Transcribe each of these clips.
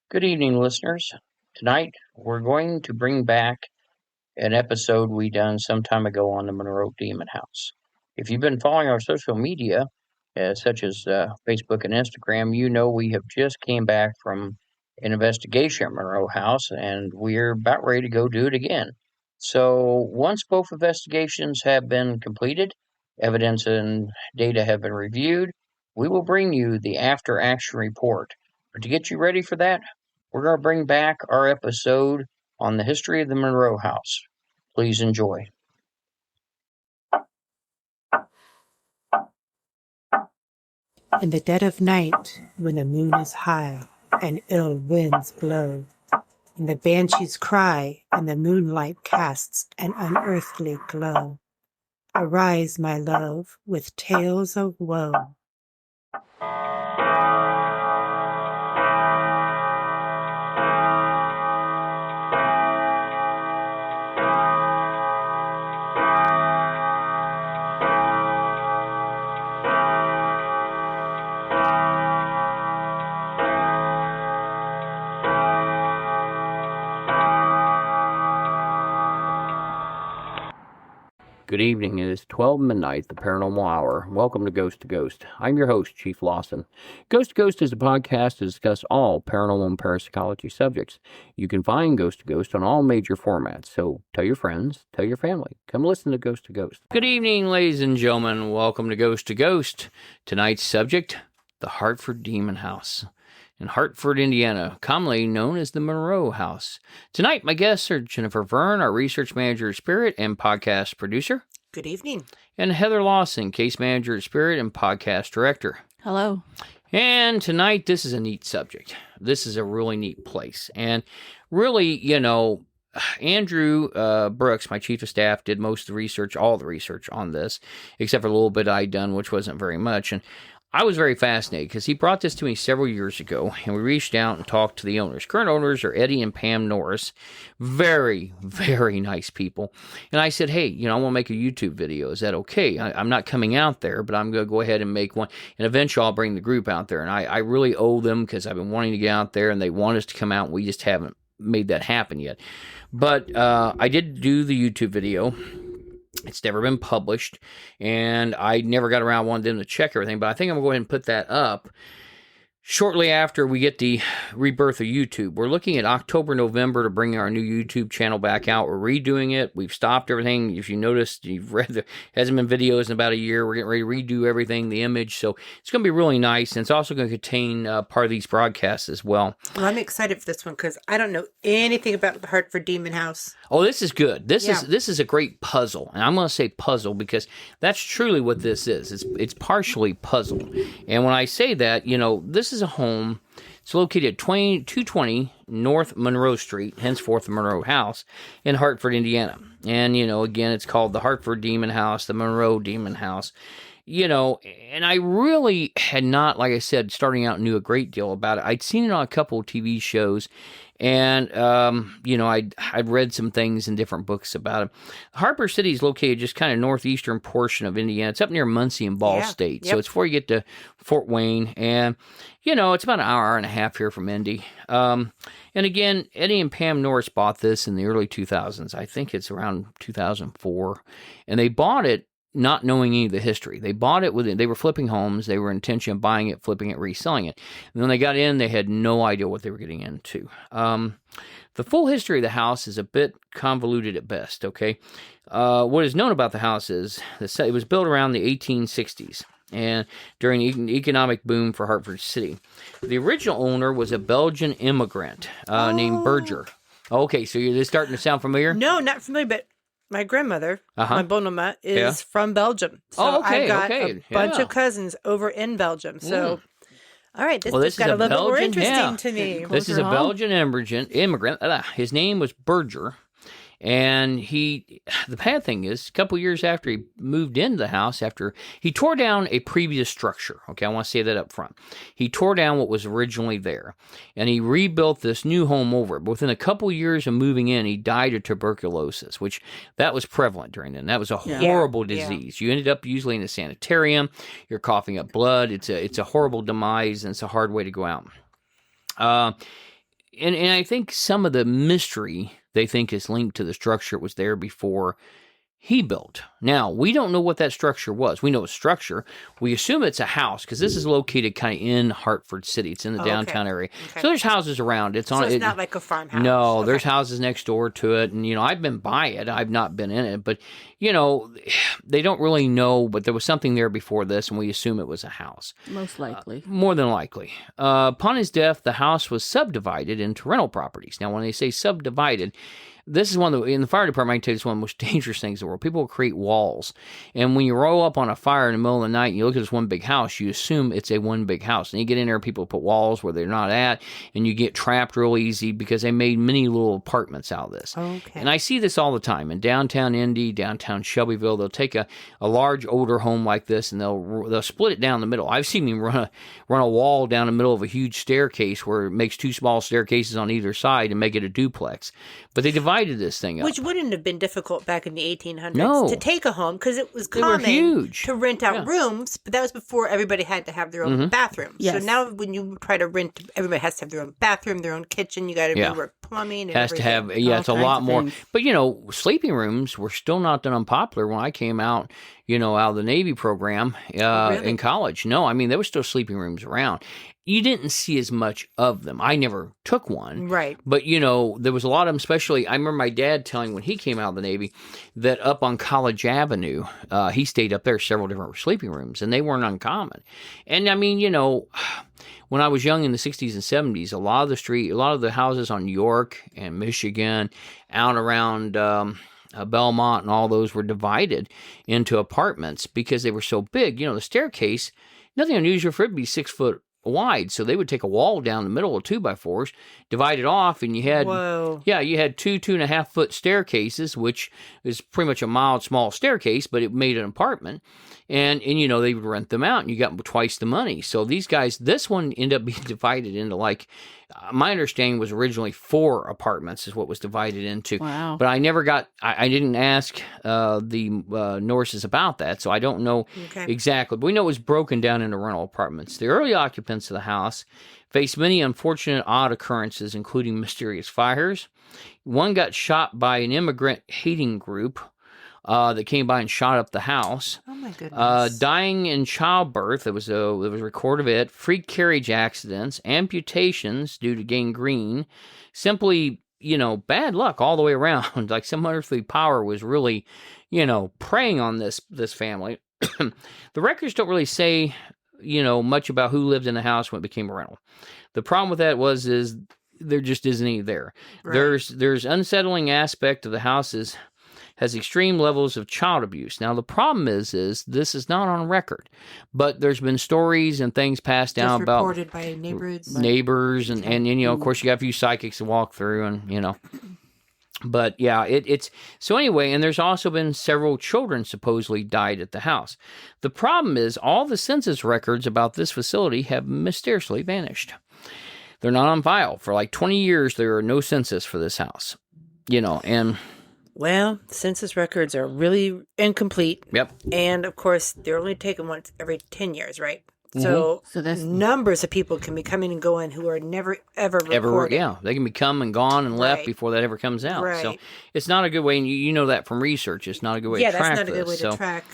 Good evening, listeners. Tonight, we're going to bring back an episode we done some time ago on the Monroe Demon House. If you've been following our social media, such as Facebook and Instagram, you know we have just came back from an investigation at Monroe House, and we're about ready to go do it again. So once both investigations have been completed, evidence and data have been reviewed, we will bring you the after action report. But to get you ready for that, we're going to bring back our episode on the history of the Monroe House. Please enjoy. In the dead of night, when the moon is high and ill winds blow, and the banshees cry and the moonlight casts an unearthly glow, arise, my love, with tales of woe. Good evening. It is 12 midnight, the paranormal hour. Welcome to Ghost to Ghost. I'm your host, Chief Lawson. Ghost to Ghost is a podcast to discuss all paranormal and parapsychology subjects. You can find Ghost to Ghost on all major formats, so tell your friends, tell your family. Come listen to Ghost to Ghost. Good evening, ladies and gentlemen. Welcome to Ghost to Ghost. Tonight's subject, the Hartford Demon House in Hartford, Indiana, commonly known as the Monroe House. Tonight, my guests are Jennifer Verne, our research manager at Spirit and podcast producer. Good evening. And Heather Lawson, case manager at Spirit and podcast director. Hello. And tonight, this is a neat subject. This is a really neat place. And really, Andrew Brooks, my chief of staff, did most of the research, all the research on this, except for a little bit I'd done, which wasn't very much. And I was very fascinated because he brought this to me several years ago, and we reached out and talked to the owners. Current owners are Eddie and Pam Norris. Very, very nice people. And I said, hey, I want to make a YouTube video. Is that okay? I'm not coming out there, but I'm going to go ahead and make one. And eventually I'll bring the group out there. And I really owe them because I've been wanting to get out there, and they want us to come out, and we just haven't made that happen yet. But I did do the YouTube video. It's never been published, and I never got around wanting them to check everything, but I think I'm going to go ahead and put that up shortly after we get the rebirth of YouTube. We're looking at October, November to bring our new YouTube channel back out. We're redoing it. We've stopped everything. If you noticed, you've read there hasn't been videos in about a year. We're getting ready to redo everything, the image. So it's going to be really nice. And it's also going to contain part of these broadcasts as well. Well, I'm excited for this one because I don't know anything about the Hartford Demon House. Oh, this is good. This is a great puzzle. And I'm going to say puzzle because that's truly what this is. It's partially puzzle. And when I say that, this is a home. It's located at 220 North Monroe Street, henceforth the Monroe House, in Hartford, Indiana. And, again, it's called the Hartford Demon House, the Monroe Demon House. And I really had not, like I said, starting out, knew a great deal about it. I'd seen it on a couple of TV shows, and, I'd read some things in different books about it. Harper City is located just kind of northeastern portion of Indiana. It's up near Muncie and Ball State, so it's before you get to Fort Wayne, and, it's about an hour and a half here from Indy. And again, Eddie and Pam Norris bought this in the early 2000s. I think it's around 2004, and they bought it not knowing any of the history. They bought it they were flipping homes. They were intention of buying it, flipping it, reselling it. And when they got in, they had no idea what they were getting into. The full history of the house is a bit convoluted at best, okay? What is known about the house is it was built around the 1860s and during the economic boom for Hartford City. The original owner was a Belgian immigrant named Berger. Okay, so you're starting to sound familiar? No, not familiar, but my grandmother, my bonoma, is from Belgium. So I've got a bunch of cousins over in Belgium. So, all right, this got a little bit more interesting to me. This is a Belgian immigrant. His name was Berger. And the bad thing is, a couple years after he moved into the house, after he tore down a previous structure. Okay, I want to say that up front. He tore down what was originally there, and he rebuilt this new home over it. But within a couple years of moving in, he died of tuberculosis, which that was prevalent during then. That was a horrible disease. You ended up usually in a sanitarium. You're coughing up blood. It's a horrible demise, and it's a hard way to go out. and I think some of the mystery they think is linked to the structure that was there before he built. Now, we don't know what that structure was. We know a structure. We assume it's a house because this is located kind of in Hartford City. It's in the downtown area. Okay. So there's houses around. It's not like a farmhouse. No, there's houses next door to it. And, I've been by it. I've not been in it. But, they don't really know. But there was something there before this, and we assume it was a house. Most likely. More than likely. Upon his death, the house was subdivided into rental properties. Now, when they say subdivided, this is in the fire department, I can tell you, it's one of the most dangerous things in the world. People will create walls. And when you roll up on a fire in the middle of the night and you look at this one big house, you assume it's a one big house. And you get in there, people put walls where they're not at, and you get trapped real easy because they made many little apartments out of this. Okay. And I see this all the time. In downtown Indy, downtown Shelbyville, they'll take a large older home like this and they'll split it down the middle. I've seen them run a wall down the middle of a huge staircase where it makes two small staircases on either side and make it a duplex. But they divided this thing up. Which wouldn't have been difficult back in the 1800s to take a home because it was common to rent out rooms, but that was before everybody had to have their own bathroom. Yes. So now when you try to rent, everybody has to have their own bathroom, their own kitchen. You got to rework plumbing and has everything. To have, it's a lot more. But, sleeping rooms were still not that unpopular when I came out, out of the Navy program in college. No, I mean, there were still sleeping rooms around. You didn't see as much of them. I never took one. Right. But, there was a lot of them, especially, I remember my dad telling when he came out of the Navy that up on College Avenue, he stayed up there, several different sleeping rooms, and they weren't uncommon. And, I mean, when I was young in the 60s and 70s, a lot of the houses on York and Michigan, out around Belmont and all those were divided into apartments because they were so big. The staircase, nothing unusual for it to be 6 foot wide, so they would take a wall down the middle of 2x4s, divide it off, and you had 2.5 foot staircases, which is pretty much a mild small staircase, but it made an apartment, and they would rent them out, and you got twice the money. So these guys, this one ended up being divided into my understanding was originally 4 apartments is what was divided into. Wow. But I never I didn't ask the Norses about that, so I don't know exactly. But we know it was broken down into rental apartments. The early occupants of the house faced many unfortunate odd occurrences, including mysterious fires. One got shot by an immigrant hating group that came by and shot up the house. Oh my goodness! Dying in childbirth, there was a record of it. Freak carriage accidents, amputations due to gangrene, simply bad luck all the way around. Like some unearthly power was really, preying on this family. The records don't really say much about who lived in the house when it became a rental. The problem with that is there just isn't any there. Right. There's unsettling aspect of the houses. Has extreme levels of child abuse. Now, the problem is this is not on record, but there's been stories and things passed down about reported by neighbors, and of course, you got a few psychics to walk through, and But yeah, it's so anyway, and there's also been several children supposedly died at the house. The problem is all the census records about this facility have mysteriously vanished. They're not on file. For like 20 years, there are no census for this house, and... Well, census records are really incomplete. Yep. And, of course, they're only taken once every 10 years, right? So that's numbers of people can be coming and going who are never, ever recorded. They can be come and gone and left before that ever comes out. Right. So it's not a good way, and you know that from research. It's not a good way to track this. Yeah, that's not a good way to track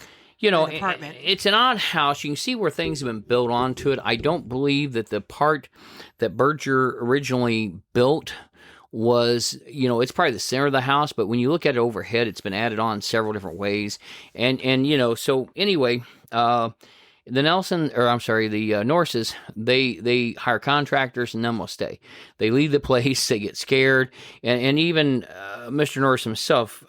an apartment. It's an odd house. You can see where things have been built onto it. I don't believe that the part that Berger originally built was, it's probably the center of the house, but when you look at it overhead, it's been added on several different ways. And so anyway, the Norses, they hire contractors and none will stay. They leave the place, they get scared, and even Mr. Norris himself,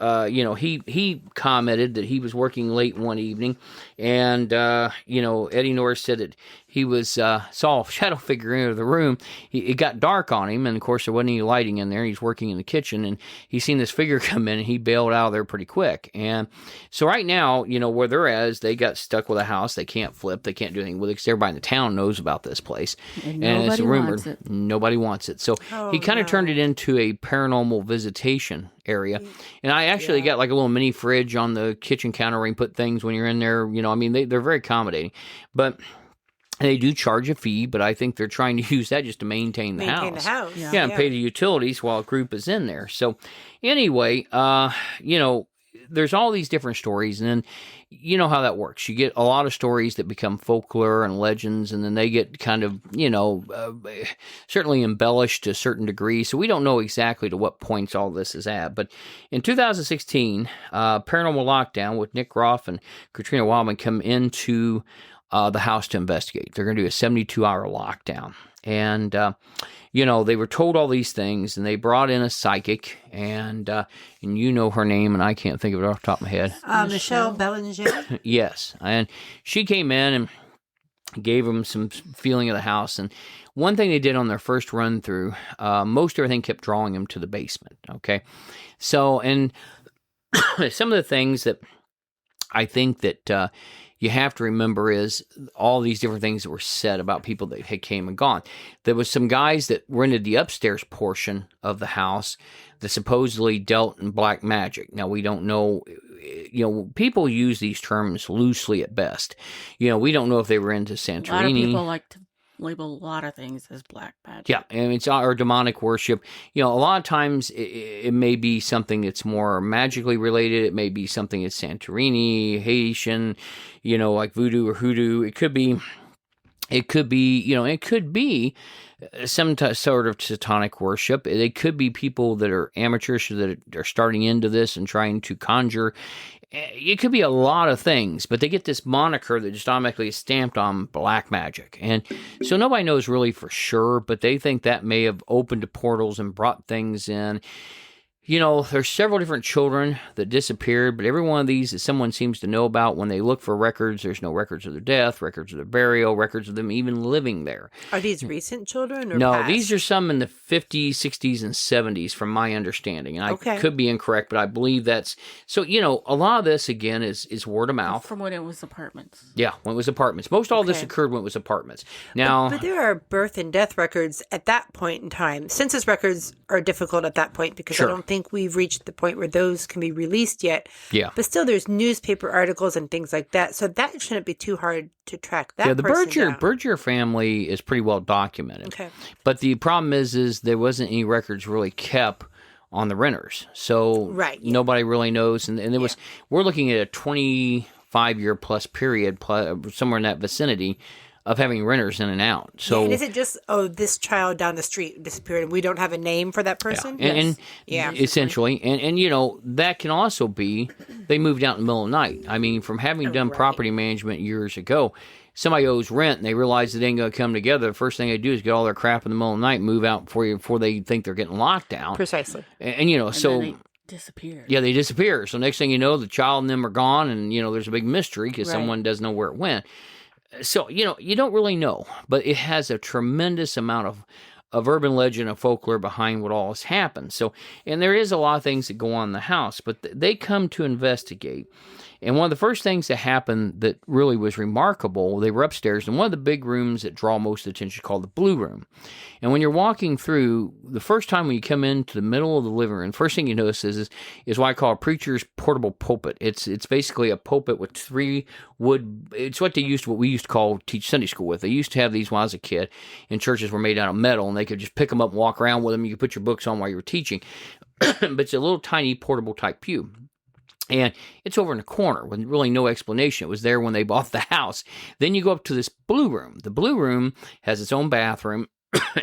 he commented that he was working late one evening, and Eddie Norris said that he saw a shadow figure enter the room. It got dark on him, and of course there wasn't any lighting in there. He's working in the kitchen, and he seen this figure come in, and he bailed out of there pretty quick. And so right now, where they're at is they got stuck with a house. They can't flip. They can't do anything with it because everybody in the town knows about this place, and it's rumored nobody wants it. So he kind of turned it into a paranormal visitation area. And I actually got like a little mini fridge on the kitchen counter where you can put things when you're in there. They're very accommodating. But They do charge a fee, but I think they're trying to use that just to maintain the house. Yeah, and pay the utilities while a group is in there. So anyway, there's all these different stories, and then you know how that works. You get a lot of stories that become folklore and legends, and then they get kind of, certainly embellished to a certain degree. So we don't know exactly to what points all this is at. But in 2016, Paranormal Lockdown with Nick Groff and Katrina Wildman come into the house to investigate. They're going to do a 72-hour lockdown. And, they were told all these things, and they brought in a psychic, and you know her name, and I can't think of it off the top of my head. Michelle Bellinger. Yes, and she came in and gave them some feeling of the house, and one thing they did on their first run through, most everything kept drawing them to the basement, okay? So, and some of the things that I think that you have to remember is all these different things that were said about people that had came and gone. There was some guys that rented the upstairs portion of the house that supposedly dealt in black magic. Now, we don't know, people use these terms loosely at best. We don't know if they were into Santorini. A lot of people like to label a lot of things as black magic. Yeah, and it's our demonic worship. A lot of times it may be something that's more magically related. It may be something that's Santorini, Haitian, like voodoo or hoodoo. It could be, some sort of satanic worship. They could be people that are amateurs that are starting into this and trying to conjure. It could be a lot of things, but they get this moniker that just automatically is stamped on black magic. And so nobody knows really for sure, but they think that may have opened portals and brought things in. There's several different children that disappeared, but every one of these that someone seems to know about, when they look for records, there's no records of their death, records of their burial, records of them even living there. Are these recent children or No, past? These are some in the 50s, 60s, and 70s from my understanding. And I could be incorrect, but I believe that's... So, a lot of this, again, is word of mouth. From when it was apartments. Yeah, when it was apartments. Most all this occurred when it was apartments. Now, But there are birth and death records at that point in time. Census records are difficult at that point because I don't think we've reached the point where those can be released yet. Yeah. But still, there's newspaper articles and things like that. So that shouldn't be too hard to track that. Yeah, the Berger family is pretty well documented. Okay. But the problem is there wasn't any records really kept on the renters. So nobody really knows. And there was, we're looking at a 25-year plus period, somewhere in that vicinity, of having renters in and out. So, and is it just, this child down the street disappeared and we don't have a name for that person? And essentially. And that can also be, they moved out in the middle of the night. I mean, from having done property management years ago, somebody owes rent and they realize it ain't going to come together. The first thing they do is get all their crap in the middle of the night and move out before they think they're getting locked down. Precisely. And so... Then they disappear. Yeah, they disappear. So next thing you know, the child and them are gone, and, there's a big mystery because someone doesn't know where it went. So, you don't really know, but it has a tremendous amount of urban legend and folklore behind what all has happened. So, and there is a lot of things that go on in the house, but they come to investigate. And one of the first things that happened that really was remarkable, they were upstairs in one of the big rooms that draw most attention called the Blue Room. And when you're walking through, the first time when you come into the middle of the living room, first thing you notice is what I call a preacher's portable pulpit. It's basically a pulpit with 3 wood, it's what we used to teach Sunday school with. They used to have these when I was a kid, and churches were made out of metal, and they could just pick them up and walk around with them. You could put your books on while you were teaching. But it's a little tiny portable type pew. And it's over in the corner with really no explanation. It was there when they bought the house. Then you go up to this Blue Room. The Blue Room has its own bathroom,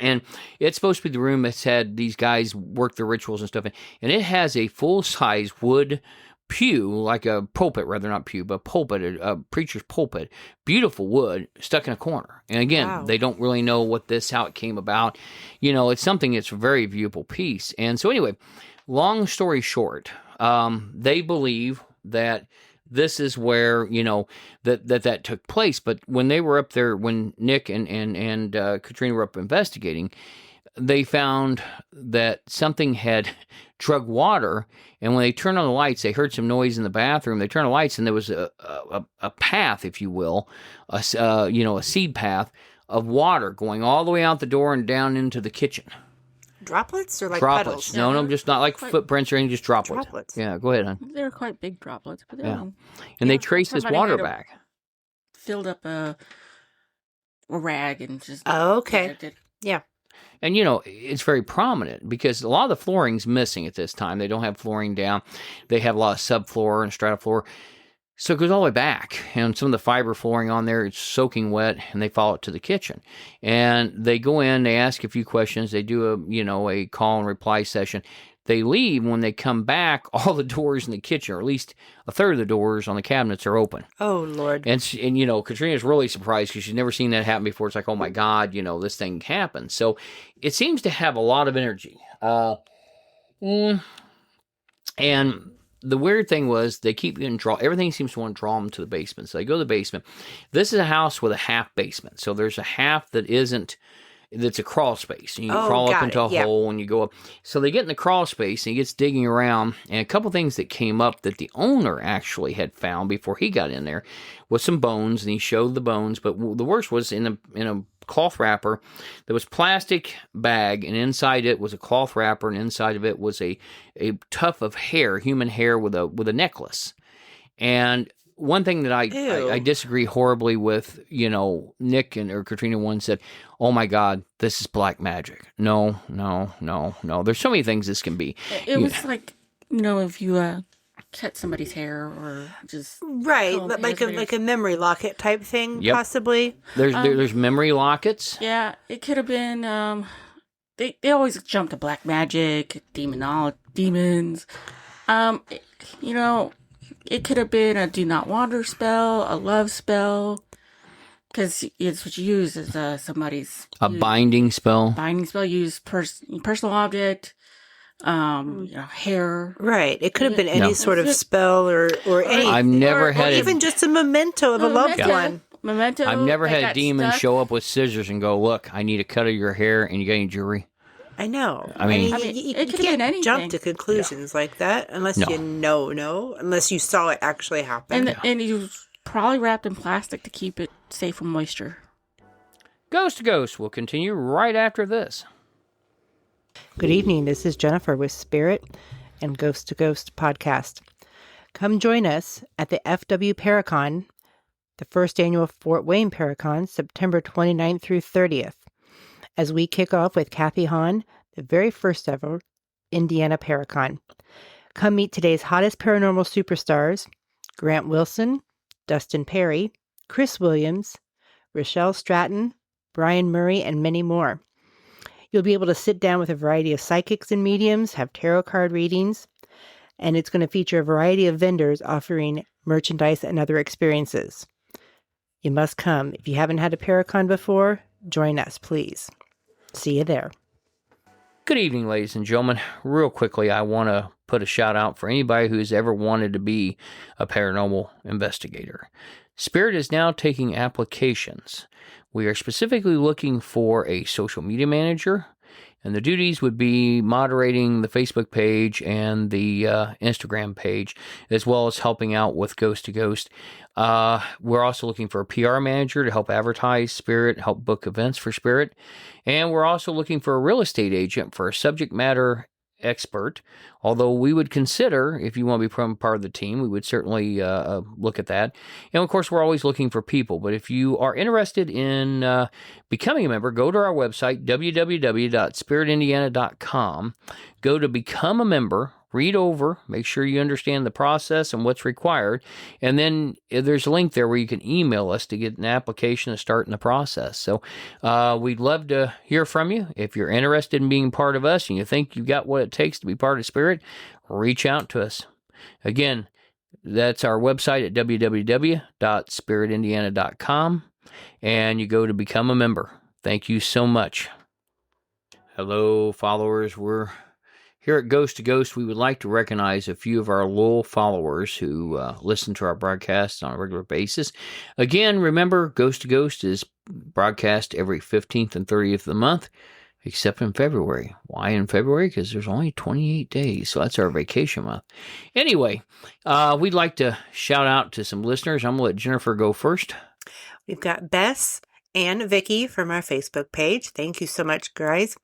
and it's supposed to be the room that's had these guys work their rituals and stuff. And it has a full-size wood pew, like a pulpit, rather not pew, but pulpit, a preacher's pulpit, beautiful wood, stuck in a corner. And again, they don't really know how it came about. It's something that's a very viewable piece. And so anyway, long story short, they believe that this is where, that took place. But when they were up there, when Nick and Katrina were up investigating, they found that something had drug water. And when they turned on the lights, they heard some noise in the bathroom. They turned on the lights, and there was a path, if you will, a seed path of water going all the way out the door and down into the kitchen. Droplets or like droplets? Puddles? No, just not like footprints or anything, just droplets. Droplets. Yeah, go ahead, hon. They were quite big droplets, but And they traced this water back. Filled up a a rag and just. Oh, okay. dragged it. Yeah. And, it's very prominent because a lot of the flooring's missing at this time. They don't have flooring down. They have a lot of subfloor and stratofloor. So it goes all the way back. And some of the fiber flooring on there, it's soaking wet, and they follow it to the kitchen. And they go in, they ask a few questions. They do a call and reply session. They leave. When they come back, all the doors in the kitchen, or at least a third of the doors on the cabinets, are open. Oh, Lord. And Katrina's really surprised because she's never seen that happen before. It's like, oh my God, this thing happened. So it seems to have a lot of energy. And the weird thing was they keep getting everything seems to want to draw them to the basement. So they go to the basement. This is a house with a half basement. So there's a half that's a crawl space. And you crawl up into a hole and you go up. So they get in the crawl space and he gets digging around. And a couple things that came up that the owner actually had found before he got in there was some bones. And he showed the bones. But the worst was in a cloth wrapper. There was plastic bag, and inside it was a cloth wrapper, and inside of it was a tuft of hair, human hair with a necklace. And one thing that I disagree horribly with, Nick or Katrina once said, "Oh my God, this is black magic." No. There's so many things this can be. It was like, if you cut somebody's hair or just right, like a memory locket type thing, possibly. There's memory lockets. Yeah, it could have been. They always jump to black magic, demons. It could have been a do not wander spell, a love spell, because it's what you use as somebody's binding spell. Binding spell, use personal object, hair. Right. It could have been any sort of spell or any. I've never had even just a memento of a loved one. Memento. I've never had a demon show up with scissors and go, "Look, I need a cut of your hair, and you got any jewelry." I know. I mean, you it could have been anything. Jump to conclusions like that unless unless you saw it actually happen. And it was probably wrapped in plastic to keep it safe from moisture. Ghost to Ghost will continue right after this. Good evening. This is Jennifer with Spirit and Ghost to Ghost podcast. Come join us at the FW Paracon, the first annual Fort Wayne Paracon, September 29th through 30th. As we kick off with Kathy Hahn, the very first ever Indiana Paracon. Come meet today's hottest paranormal superstars, Grant Wilson, Dustin Perry, Chris Williams, Rochelle Stratton, Brian Murray, and many more. You'll be able to sit down with a variety of psychics and mediums, have tarot card readings, and it's going to feature a variety of vendors offering merchandise and other experiences. You must come. If you haven't had a Paracon before, join us, please. See you there. Good evening, ladies and gentlemen. Real quickly, I want to put a shout out for anybody who's ever wanted to be a paranormal investigator. Spirit is now taking applications. We are specifically looking for a social media manager, and the duties would be moderating the Facebook page and the Instagram page, as well as helping out with Ghost to Ghost. We're also looking for a PR manager to help advertise Spirit, help book events for Spirit. And we're also looking for a real estate agent for a subject matter expert. Although we would consider, if you want to become part of the team, we would certainly look at that. And of course, we're always looking for people. But if you are interested in becoming a member, go to our website, www.spiritindiana.com. Go to Become a Member. Read over, make sure you understand the process and what's required, and then there's a link there where you can email us to get an application to start in the process. So we'd love to hear from you. If you're interested in being part of us and you think you've got what it takes to be part of Spirit, reach out to us. Again, that's our website at www.spiritindiana.com, and you go to Become a Member. Thank you so much. Hello, followers. We're here at Ghost to Ghost. We would like to recognize a few of our loyal followers who listen to our broadcasts on a regular basis. Again, remember, Ghost to Ghost is broadcast every 15th and 30th of the month, except in February. Why in February? Because there's only 28 days, so that's our vacation month. Anyway, we'd like to shout out to some listeners. I'm going to let Jennifer go first. We've got Bess and Vicky from our Facebook page. Thank you so much, guys.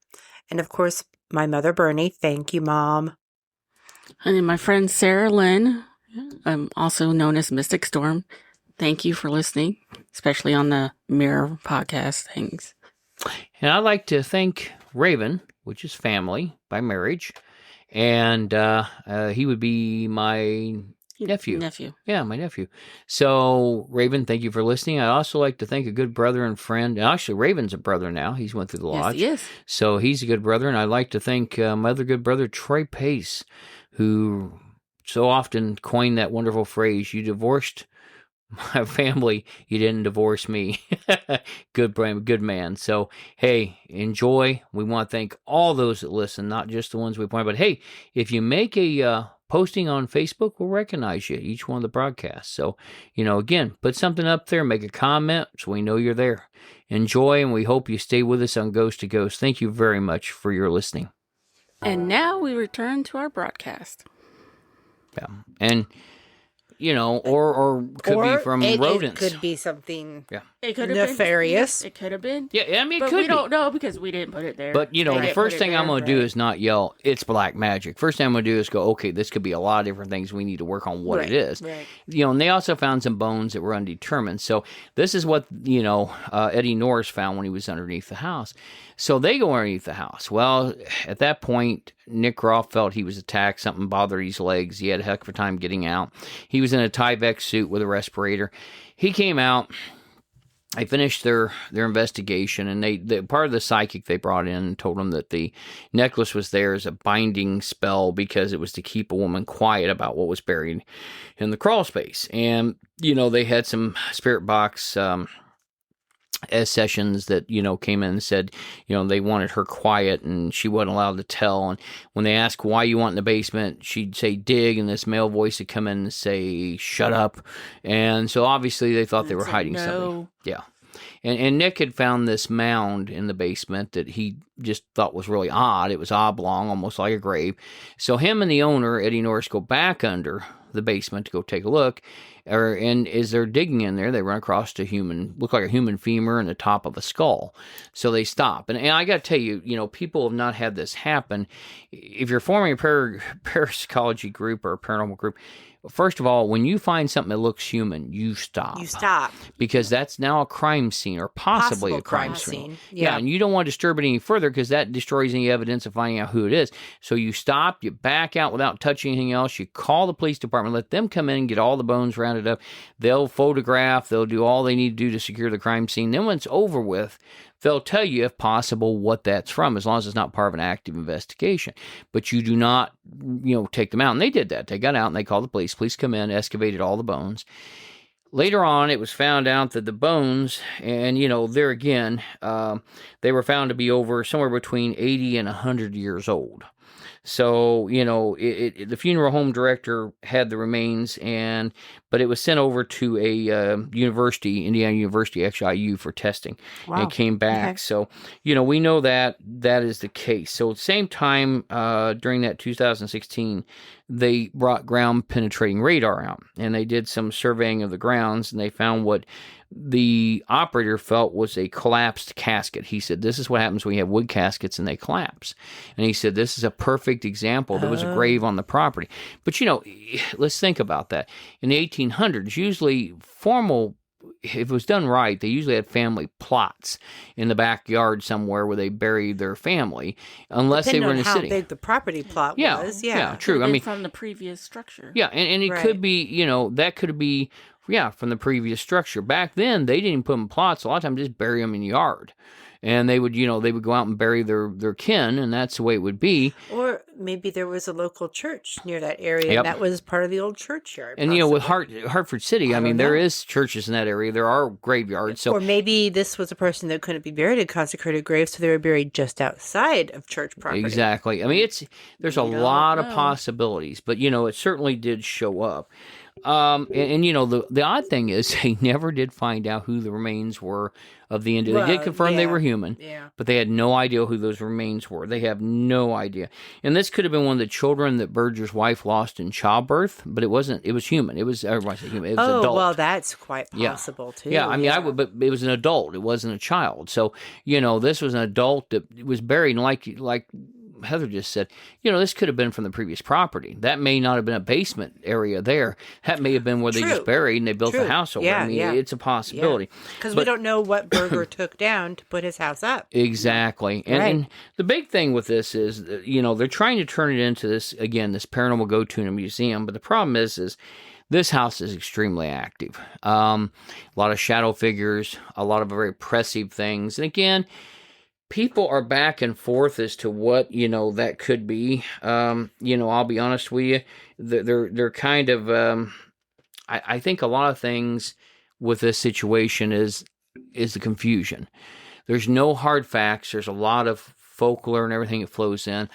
And of course, my mother, Bernie. Thank you, Mom. And then my friend Sarah Lynn, also known as Mystic Storm. thank you for listening, especially on the Mirror podcast things. And I'd like to thank Raven, which is family by marriage, and he would be my nephew. Yeah, my nephew. So, Raven, thank you for listening. I'd also like to thank a good brother and friend. And actually, Raven's a brother now. He's went through the lodge. Yes, he is. So, he's a good brother. And I'd like to thank my other good brother, Troy Pace, who so often coined that wonderful phrase, you divorced my family, you didn't divorce me. Good man. So, hey, enjoy. We want to thank all those that listen, not just the ones we point out. But hey, if you make a posting on Facebook, we'll recognize you, each one of the broadcasts. So, again, put something up there, make a comment so we know you're there. Enjoy, and we hope you stay with us on Ghost to Ghost. Thank you very much for your listening. And now we return to our broadcast. Yeah. And or could be from rodents. It could be something It could have nefarious. Been. It could have been. Yeah, I mean, but could we don't know because we didn't put it there. But, the first thing I'm going to do is not yell, it's black magic. First thing I'm going to do is go, okay, this could be a lot of different things. We need to work on what it is. Right. And they also found some bones that were undetermined. So this is what, Eddie Norris found when he was underneath the house. So they go underneath the house. Well, at that point, Nick Roth felt he was attacked. Something bothered his legs. He had a heck of a time getting out. He was in a Tyvek suit with a respirator. He came out. They finished their investigation, and they part of the psychic they brought in told them that the necklace was there as a binding spell because it was to keep a woman quiet about what was buried in the crawl space. And, they had some spirit box as sessions that, came in and said, they wanted her quiet and she wasn't allowed to tell. And when they asked why you want in the basement, she'd say dig, and this male voice would come in and say, shut up. And so obviously they thought they were hiding something. Yeah. And Nick had found this mound in the basement that he just thought was really odd. It was oblong, almost like a grave. So him and the owner, Eddie Norris, go back under the basement to go take a look. And as they're digging in there, they run across look like a human femur and the top of a skull. So they stop. And I got to tell you, people have not had this happen. If you're forming a parapsychology group or a paranormal group, first of all, when you find something that looks human, you stop. Because that's now a crime scene or possibly a crime scene. Yeah, and you don't want to disturb it any further because that destroys any evidence of finding out who it is. So you stop, you back out without touching anything else, you call the police department, let them come in and get all the bones rounded up. They'll photograph, they'll do all they need to do to secure the crime scene. Then when it's over with, they'll tell you, if possible, what that's from, as long as it's not part of an active investigation. But you do not, take them out. And they did that. They got out and they called the police. Police come in, excavated all the bones. Later on, it was found out that the bones, and, there again, they were found to be over somewhere between 80 and 100 years old. So, the funeral home director had the remains, but it was sent over to a university, Indiana University, XIU, for testing. Wow. And it came back. Okay. So, we know that is the case. So at the same time, during that 2016, they brought ground penetrating radar out, and they did some surveying of the grounds, and they found what the operator felt was a collapsed casket. He said, this is what happens when you have wood caskets and they collapse. And he said, this is a perfect example. There was a grave on the property. But, let's think about that. In the 1800s, usually if it was done right, they usually had family plots in the backyard somewhere where they buried their family, unless they were in a city. How big the property plot was. Yeah, true. I mean, from the previous structure. Yeah, and it could be, that could be, from the previous structure. Back then, they didn't put them in plots. A lot of times, just bury them in the yard. And they would, they would go out and bury their kin, and that's the way it would be. Or maybe there was a local church near that area, and that was part of the old churchyard. And, with Hartford City, there is churches in that area. There are graveyards. So, or maybe this was a person that couldn't be buried in consecrated graves, so they were buried just outside of church property. Exactly. There's a lot of possibilities, but, it certainly did show up. The odd thing is they never did find out who the remains were of the individual. They did confirm they were human, but they had no idea who those remains were. They have no idea. And this could have been one of the children that Berger's wife lost in childbirth, but it wasn't. It was human. It was, everybody said human. It was adult. Well, that's quite possible, too. Yeah, but it was an adult. It wasn't a child. So, this was an adult that was buried, and like Heather just said, this could have been from the previous property. That may not have been a basement area there. That may have been where they just buried and they built the house over. Yeah, it's a possibility. Because we don't know what Berger took down to put his house up. Exactly. And the big thing with this is, they're trying to turn it into this paranormal go-to in a museum. But the problem is this house is extremely active. A lot of shadow figures, a lot of very oppressive things. And again, people are back and forth as to what, that could be. I'll be honest with you. They're kind of, I think a lot of things with this situation is the confusion. There's no hard facts. There's a lot of folklore and everything that flows in.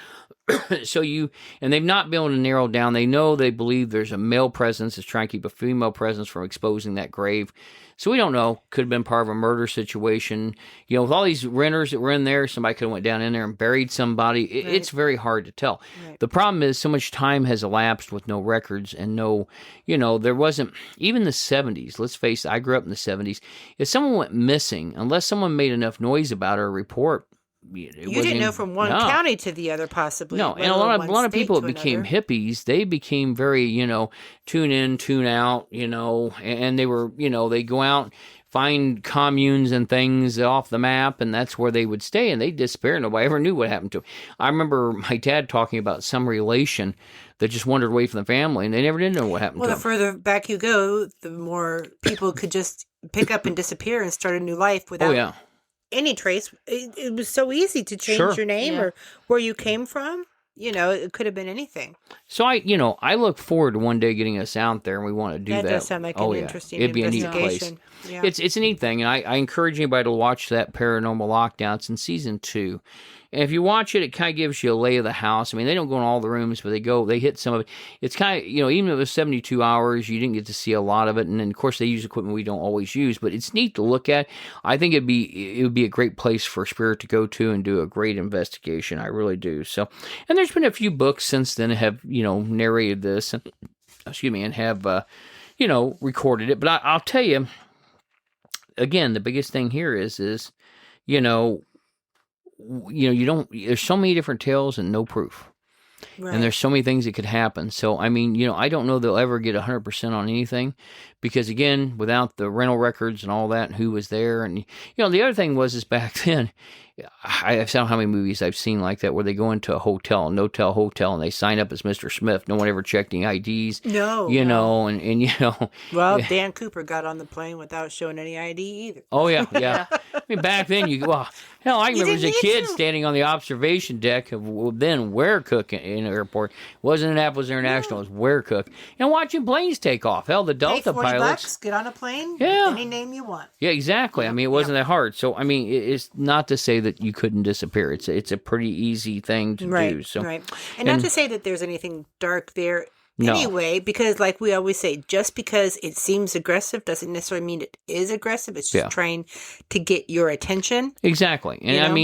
And they've not been able to narrow down. They believe there's a male presence that's trying to keep a female presence from exposing that grave. So we don't know. Could have been part of a murder situation. With all these renters that were in there, somebody could have went down in there and buried somebody. It's very hard to tell. Right. The problem is so much time has elapsed with no records and no, there wasn't, even the 70s, let's face it, I grew up in the 70s. If someone went missing, unless someone made enough noise about it or report, you didn't know from one county to the other, possibly. No, and a lot of people that became hippies, they became very, tune in, tune out, and they were, they go out, find communes and things off the map, and that's where they would stay, and they'd disappear. Nobody ever knew what happened to them. I remember my dad talking about some relation that just wandered away from the family, and they never did know what happened to them. Well, the further back you go, the more people could just pick up and disappear and start a new life without any trace. It was so easy to change your name or where you came from. It could have been anything. So I look forward to one day getting us out there, and we want to do that. That does sound like an interesting It'd be a neat place. Yeah. It's a neat thing, and I encourage anybody to watch that Paranormal Lockdown. It's in season 2. And if you watch it, it kind of gives you a lay of the house. I mean, they don't go in all the rooms, but they hit some of it. It's kind of, even if it was 72 hours, you didn't get to see a lot of it. And then, of course, they use equipment we don't always use, but it's neat to look at. I think it would be a great place for Spirit to go to and do a great investigation. I really do. So, and there's been a few books since then that have, narrated this, and, and have, recorded it. But I'll tell you, again, the biggest thing here is, there's so many different tales and no proof. Right. And there's so many things that could happen. So, I don't know they'll ever get 100% on anything because, again, without the rental records and all that and who was there. And, the other thing is back then, I don't know how many movies I've seen like that where they go into a no-tell hotel, and they sign up as Mr. Smith. No one ever checked any IDs. No. Well, Dan Cooper got on the plane without showing any ID either. Oh, yeah. I mean, back then, hell, I remember as a kid standing on the observation deck of then Werecook in an airport. It wasn't Annapolis International, it was Werecook. And watching planes take off. Hell, the Delta $40, pilots. Get on a plane, any name you want. Yeah, exactly. I mean, it wasn't that hard. So, it's not to say that you couldn't disappear. It's a pretty easy thing to do. So, right. And not to say that there's anything dark there. Anyway, because like we always say, just because it seems aggressive doesn't necessarily mean it is aggressive. It's just trying to get your attention. Exactly. And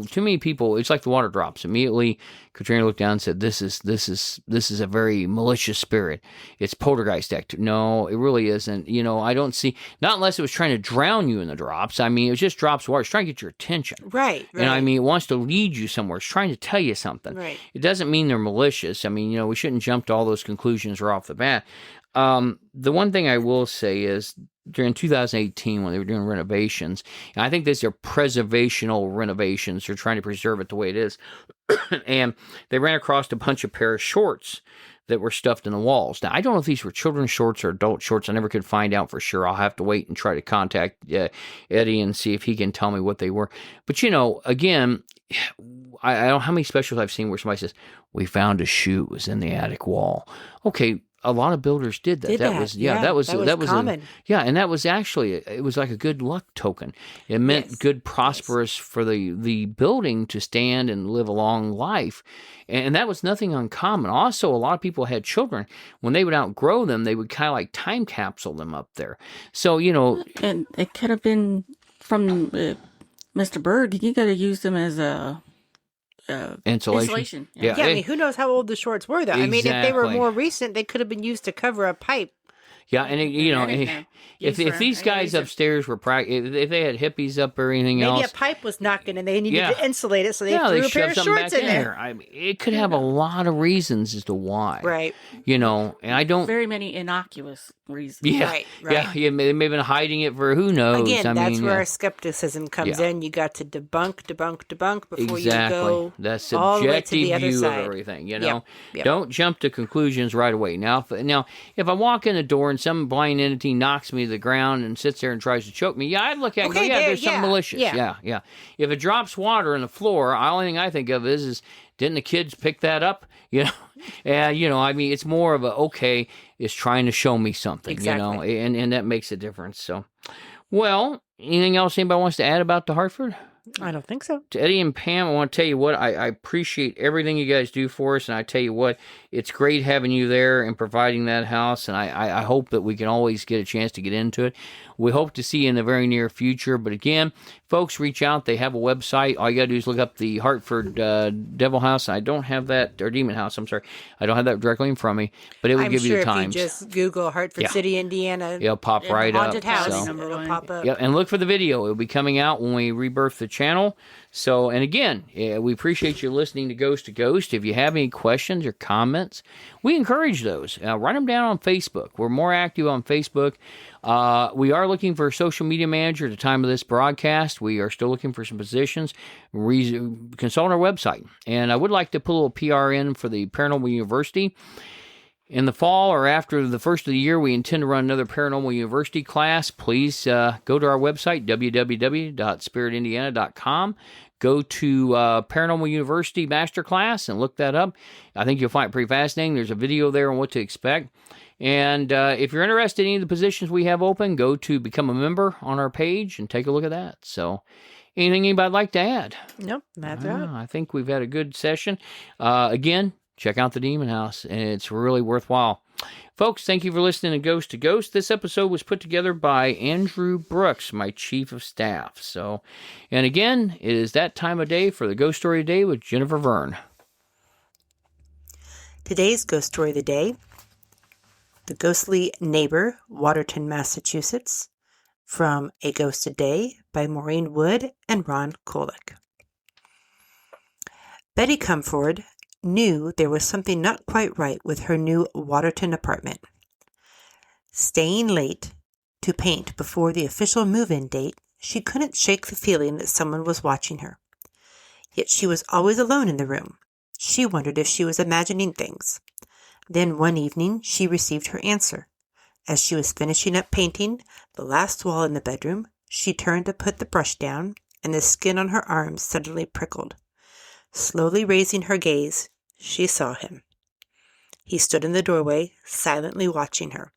too many people, it's like the water drops. Immediately, Katrina looked down and said, this is a very malicious spirit. It's poltergeist act. No, it really isn't. I don't see, not unless it was trying to drown you in the drops. I mean, it was just drops of water. It's trying to get your attention. Right. And it wants to lead you somewhere. It's trying to tell you something. Right. It doesn't mean they're malicious. I mean, we shouldn't jump to all those conclusions right off the bat. The one thing I will say is during 2018 when they were doing renovations, and I think these are preservational renovations. They're trying to preserve it the way it is. And they ran across a bunch of pair of shorts that were stuffed in the walls. Now, I don't know if these were children's shorts or adult shorts. I never could find out for sure. I'll have to wait and try to contact Eddie and see if he can tell me what they were. But, again, I don't know how many specials I've seen where somebody says, we found a shoe. It was in the attic wall. Okay. A lot of builders did that. That was common. And that was actually, it was like a good luck token. It meant good prosperous for the building to stand and live a long life. And that was nothing uncommon. Also, a lot of people had children. When they would outgrow them, they would kind of like time capsule them up there. So, And it could have been from Mr. Bird. You got to use them as a insulation. Yeah, I mean, who knows how old the shorts were, though? Exactly. I mean, if they were more recent, they could have been used to cover a pipe. Yeah, and Anything. if these guys upstairs were if they had hippies up or anything Maybe else, a pipe was knocking and they needed to insulate it, so they threw they a pair of shoved something shorts back in there. I mean, it could have a lot of reasons as to why. Right. And I don't. Very many innocuous reasons. Yeah, Right. yeah. They may have been hiding it for who knows. Again, that's where yeah. our skepticism comes in. You got to debunk before you Exactly. go That's all the way to subjective the other view side. of everything. Yep. Don't jump to conclusions right away. Now, if I walk in the door and some blind entity knocks me to the ground and sits there and tries to choke me, I'd look at it and go, there's something malicious. Yeah. If it drops water on the floor, the only thing I think of is didn't the kids pick that up? I mean, it's more of it's trying to show me something, Exactly. and that makes a difference. So, well, anything else anybody wants to add about the Hartford? I don't think so. To Eddie and Pam, I want to tell you what, I appreciate everything you guys do for us, and I tell you what, it's great having you there and providing that house, and I hope that we can always get a chance to get into it. We hope to see you in the very near future, but again, folks, reach out. They have a website. All you got to do is look up the Hartford Devil House. I don't have that, or Demon House, I'm sorry. I don't have that directly in front of me, but it will give you the times. I'm sure if you just Google Hartford City, Indiana, it'll pop right up. Haunted House, So. it'll pop up. Yeah, and look for the video. It'll be coming out when we rebirth the channel. So, and again, we appreciate you listening to Ghost to Ghost. If you have any questions or comments, we encourage those. Write them down on Facebook. We're more active on Facebook. We are looking for a social media manager at the time of this broadcast. We are still looking for some positions. Consult our website. And I would like to put a little PR in for the Paranormal University. In the fall or after the first of the year, we intend to run another Paranormal University class. Please go to our website, www.spiritindiana.com. Go to Paranormal University Masterclass and look that up. I think you'll find it pretty fascinating. There's a video there on what to expect. And if you're interested in any of the positions we have open, go to Become a Member on our page and take a look at that. So, anything anybody'd like to add? Nope, that's right. I think we've had a good session. Again, check out the Demon House, and it's really worthwhile. Folks, thank you for listening to Ghost to Ghost. This episode was put together by Andrew Brooks, my Chief of Staff. So, and again, it is that time of day for the Ghost Story of the Day with Jennifer Verne. Today's Ghost Story of the Day, The Ghostly Neighbor, Waterton, Massachusetts, from A Ghost a Day by Maureen Wood and Ron Kolick. Betty Comford knew there was something not quite right with her new Waterton apartment. Staying late to paint before the official move-in date, she couldn't shake the feeling that someone was watching her. Yet she was always alone in the room. She wondered if she was imagining things. Then one evening she received her answer. As she was finishing up painting the last wall in the bedroom, she turned to put the brush down, and the skin on her arms suddenly prickled. Slowly raising her gaze, she saw him. He stood in the doorway, silently watching her.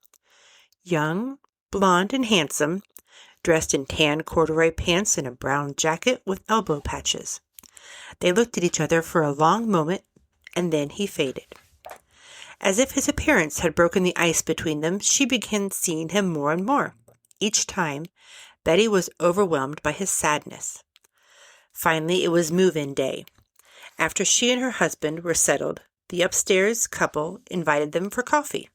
Young, blond, and handsome, dressed in tan corduroy pants and a brown jacket with elbow patches. They looked at each other for a long moment, and then he faded. As if his appearance had broken the ice between them, she began seeing him more and more. Each time, Betty was overwhelmed by his sadness. Finally, it was move-in day. After she and her husband were settled, the upstairs couple invited them for coffee.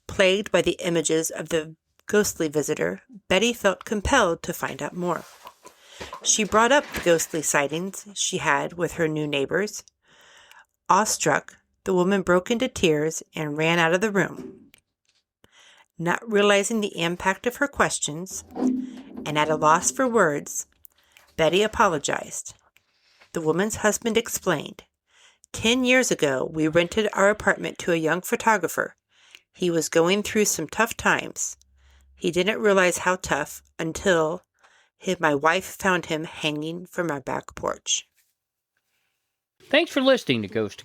Plagued by the images of the ghostly visitor, Betty felt compelled to find out more. She brought up the ghostly sightings she had with her new neighbors. Awestruck, the woman broke into tears and ran out of the room. Not realizing the impact of her questions, and at a loss for words, Betty apologized. The woman's husband explained, 10 years ago, we rented our apartment to a young photographer. He was going through some tough times. He didn't realize how tough until my wife found him hanging from our back porch. Thanks for listening to Ghost.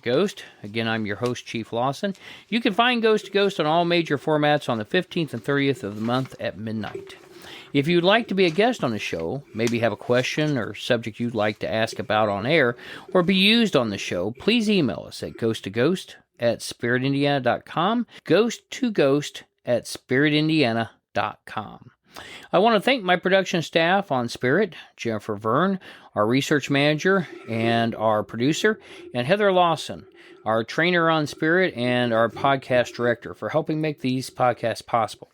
Again, I'm your host, Chief Lawson. You can find Ghost to Ghost on all major formats on the 15th and 30th of the month at midnight. If you'd like to be a guest on the show, maybe have a question or subject you'd like to ask about on air, or be used on the show, please email us at ghosttoghost@spiritindiana.com, ghosttoghost@spiritindiana.com. I want to thank my production staff on Spirit, Jennifer Verne, our research manager and our producer, and Heather Lawson, our trainer on Spirit and our podcast director, for helping make these podcasts possible.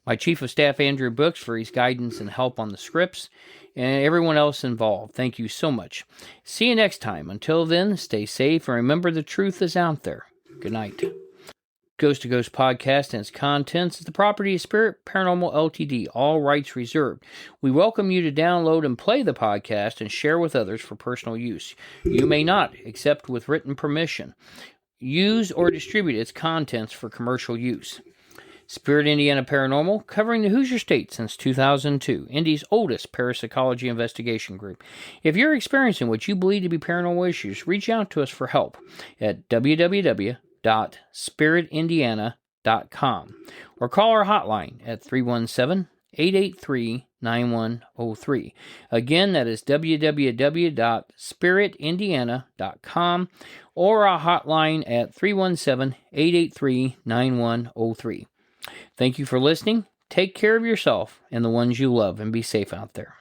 My chief of staff, Andrew Brooks, for his guidance and help on the scripts, and everyone else involved. Thank you so much. See you next time. Until then, stay safe and remember the truth is out there. Good night. Ghost to Ghost podcast and its contents is the property of Spirit Paranormal Ltd., all rights reserved. We welcome you to download and play the podcast and share with others for personal use. You may not, except with written permission, use or distribute its contents for commercial use. Spirit Indiana Paranormal, covering the Hoosier State since 2002, Indy's oldest parapsychology investigation group. If you're experiencing what you believe to be paranormal issues, reach out to us for help at www.spiritindiana.com or call our hotline at 317-883-9103. Again, that is www.spiritindiana.com or our hotline at 317-883-9103. Thank you for listening. Take care of yourself and the ones you love, and be safe out there.